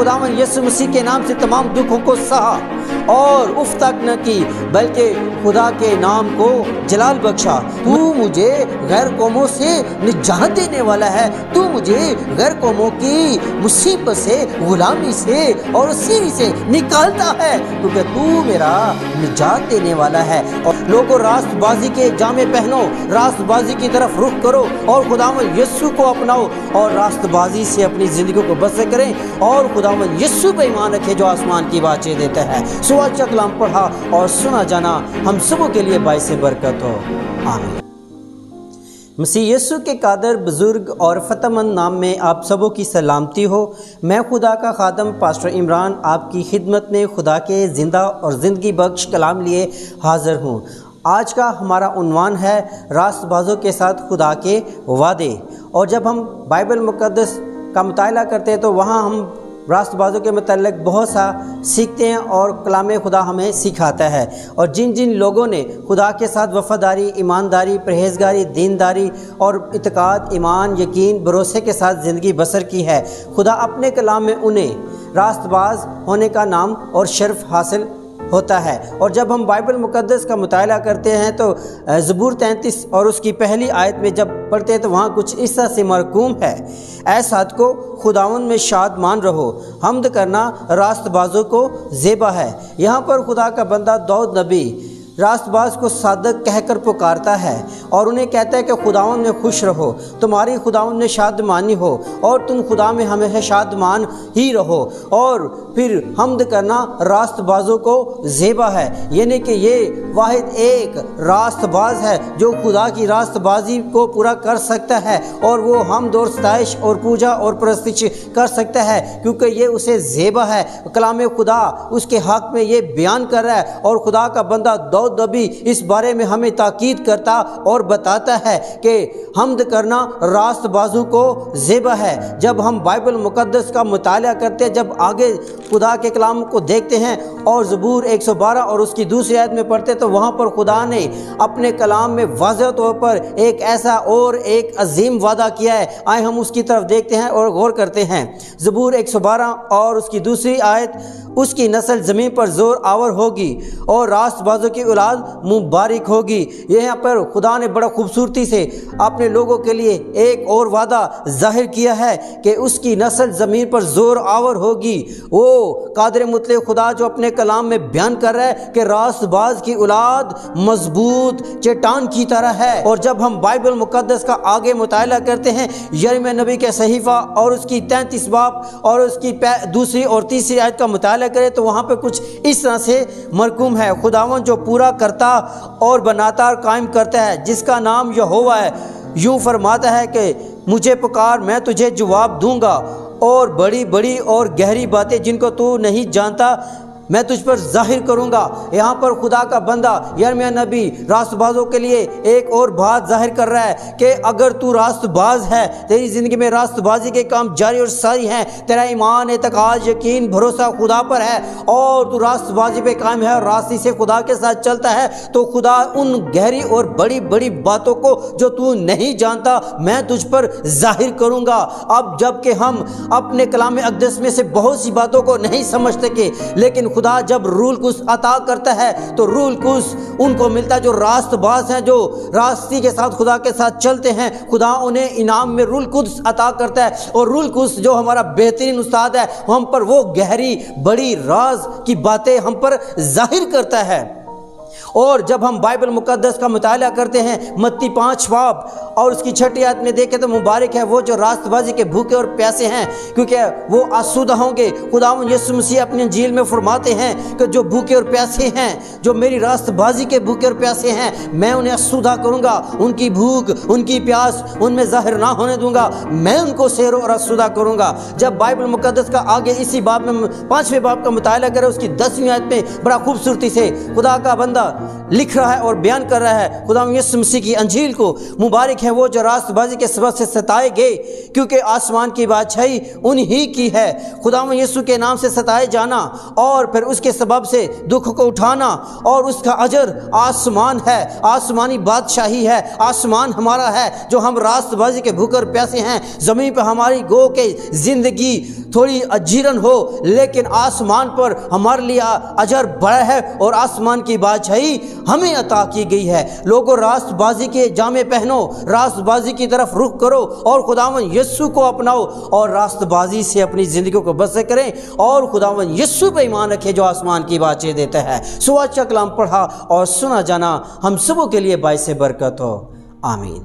खुदावन यीशु मसीह के नाम से तमाम दुखों को सहा और उफ तक न की, बल्कि खुदा के नाम को जलाल बख्शा। तू मुझे गैर कौमों से निजात देने वाला है, तू मुझे गैर कौमों की मुसीबत से, गुलामी से और सीरी से निकालता है, क्योंकि तू मेरा निजात देने वाला है। और लोगों, रास्तबाजी के जामे पहनो, रास्तबाजी की तरफ रुख करो और खुदावन यीशु को अपनाओ और रास्तबाजी से अपनी ज़िंदगी को बसर करें और खुदावन यीशु पे ईमान रखें जो आसमान की बातें देता है। आज का कलाम पढ़ा और सुना जाना हम सबों के लिए बाइस बरकत हो, आमीन। मसीह यीशु के कादर, बुजुर्ग और फतेहमंद नाम में आप सबों की सलामती हो। मैं खुदा का खादम पास्टर इमरान आपकी खिदमत में खुदा के ज़िंदा और ज़िंदगी बख्श कलाम लिए हाज़िर हूँ। आज का हमारा उन्वान है रास्तबाजों के साथ खुदा के वादे। और जब हम बाइबल मुक़द्दस का मुताला करते हैं तो वहाँ हम रास्तबाजों के मतलब बहुत सा सीखते हैं और कलाम खुदा हमें सिखाता है। और जिन जिन लोगों ने खुदा के साथ वफ़ादारी, ईमानदारी, परहेज़गारी, दीनदारी और इत्क़ाद, ईमान, यकीन, भरोसे के साथ ज़िंदगी बसर की है, खुदा अपने कलाम में उन्हें रास्तबाज होने का नाम और शर्फ हासिल होता है। और जब हम बाइबल मुक़द्दस का मुताला करते हैं तो ज़बूर 33 और उसकी पहली आयत में जब पढ़ते हैं तो वहाँ कुछ इस तरह से मरकूम है, ऐ सादको खुदावन में शादमान रहो, हम्द करना रास्तबाजों को ज़ेबा है। यहाँ पर खुदा का बंदा दाऊद नबी रास्तबाज को सादक कहकर पुकारता है और उन्हें कहता है कि खुदावन में खुश रहो, तुम्हारी खुदावन में शादमानी हो और तुम खुदा में हमेशा शादमान ही रहो। और फिर हम्द करना रास्तबाजों को ज़ेबा है, यानी कि ये वाहिद एक रास्तबाज है जो खुदा की रास्तबाजी को पूरा कर सकता है और वो हम्द और सताइश और पूजा और परस्तिश कर सकता है, क्योंकि ये उसे ज़ेबा है। कलाम खुदा उसके हक़ में ये बयान कर रहा है और खुदा का बंदा दाऊद नबी इस बारे में हमें ताकीद करता और बताता है कि हम्द करना रास्तबाजों को ज़ेबा है। जब हम बाइबल मुक़द्दस का मुताला करते हैं, जब आगे खुदा के कलाम को देखते हैं और ज़बूर 112 और उसकी दूसरी आयत में पढ़ते तो वहाँ पर खुदा ने अपने कलाम में वाज़ह तौर पर एक ऐसा और एक अजीम वादा किया है। आए हम उसकी तरफ देखते हैं और गौर करते हैं। ज़बूर 112 और उसकी दूसरी आयत, उसकी नस्ल ज़मीन पर ज़ोर आवर होगी और रास्तबाजों की औलाद मुबारक होगी। यहाँ पर खुदा ने बड़ा खूबसूरती से अपने लोगों के लिए एक और वादा जाहिर किया है कि उसकी नस्ल ज़मीन पर ज़ोर आवर होगी। वो कादिर मुतलक खुदा जो अपने कलाम में बयान कर रहा है कि रास्तबाज की औलाद मजबूत चट्टान की तरह है। और जब हम बाइबल मुक़द्दस का आगे मुताला करते हैं, यिर्मयाह नबी के सहीफ़ा और उसकी 33 बाब और उसकी दूसरी और तीसरी आयत का मुताला करें तो वहाँ पे कुछ इस तरह से मरकूम है, खुदावन जो पूरा करता और बनाता और कायम करता है, जिसका नाम यहोवा है, यूँ फरमाता है कि मुझे पुकार, मैं तुझे जवाब दूंगा और बड़ी बड़ी और गहरी बातें जिनको तू नहीं जानता मैं तुझ पर जाहिर करूंगा। यहाँ पर खुदा का बंदा यिर्मयाह नबी रास्तबाजों के लिए एक और बात जाहिर कर रहा है कि अगर तू रास्तबाज है, तेरी ज़िंदगी में रास्तबाजी के काम जारी और सारी हैं, तेरा ईमान, एतक़ाद, यकीन, भरोसा खुदा पर है और तू रास्तबाजी पे कायम है और रास्ते से खुदा के साथ चलता है, तो खुदा उन गहरी और बड़ी बड़ी बातों को जो तू नहीं जानता मैं तुझ पर जाहिर करूँगा। अब जबकि हम अपने कलाम अक़दस में से बहुत सी बातों को नहीं समझ सके, लेकिन खुदा जब रूल कुछ अता करता है तो रूल कुछ उनको मिलता है जो रास्तबाज हैं, जो रास्ते के साथ खुदा के साथ चलते हैं। खुदा उन्हें इनाम में रूल कुछ अता करता है और रूल कुछ जो हमारा बेहतरीन उस्ताद है हम पर वो गहरी बड़ी राज की बातें हम पर जाहिर करता है। और जब हम बाइबल मुक़द्दस का मुताला करते हैं, मत्ती 5 बाब और उसकी 6ठी आयत में देखें तो मुबारक है वो जो रास्तबाजी के भूखे और प्यासे हैं, क्योंकि वो आसूदा होंगे। खुदावंद यीशु मसीह अपनी इंजील में फरमाते हैं कि जो भूखे और प्यासे हैं, जो मेरी रास्तबाजी के भूखे और प्यासे हैं, मैं उन्हें आसूदा करूँगा, उनकी भूख उनकी प्यास उनमें ज़ाहिर ना होने दूँगा, मैं उनको सैर और आसूदा करूँगा। जब बाइबल मुक़द्दस का आगे इसी बाब में 5वें बाब का मुताला करें, उसकी 10वीं आयत में बड़ा खूबसूरती से खुदा का बंदा لکھ رہا ہے اور بیان کر رہا ہے خدا یسوع مسیح کی انجیل کو۔ مبارک ہے وہ جو راست بازی کے سبب سے ستائے گئے، کیونکہ آسمان کی بادشاہی انہی کی ہے۔ خدا یسوع کے نام سے ستائے جانا اور پھر اس کے سبب سے دکھ کو اٹھانا، اور اس کا اجر آسمان ہے، آسمانی بادشاہی ہے۔ آسمان ہمارا ہے جو ہم راست بازی کے بھوکر پیاسے ہیں۔ زمین پہ ہماری گو کے زندگی تھوڑی اجیرن ہو، لیکن آسمان پر ہمارے لیے اجر بڑا ہے اور آسمان کی بادشاہی ہمیں عطا کی گئی ہے۔ لوگوں راست بازی کے جامے پہنو، راست بازی کی طرف رخ کرو اور خداوند یسوع کو اپناؤ اور راست بازی سے اپنی زندگی کو بسر کریں اور خداوند یسوع پہ ایمان رکھے جو آسمان کی بادشاہی دیتا ہے۔ سو آج کا کلام پڑھا اور سنا جانا ہم سبوں کے لیے باعث برکت ہو، آمین۔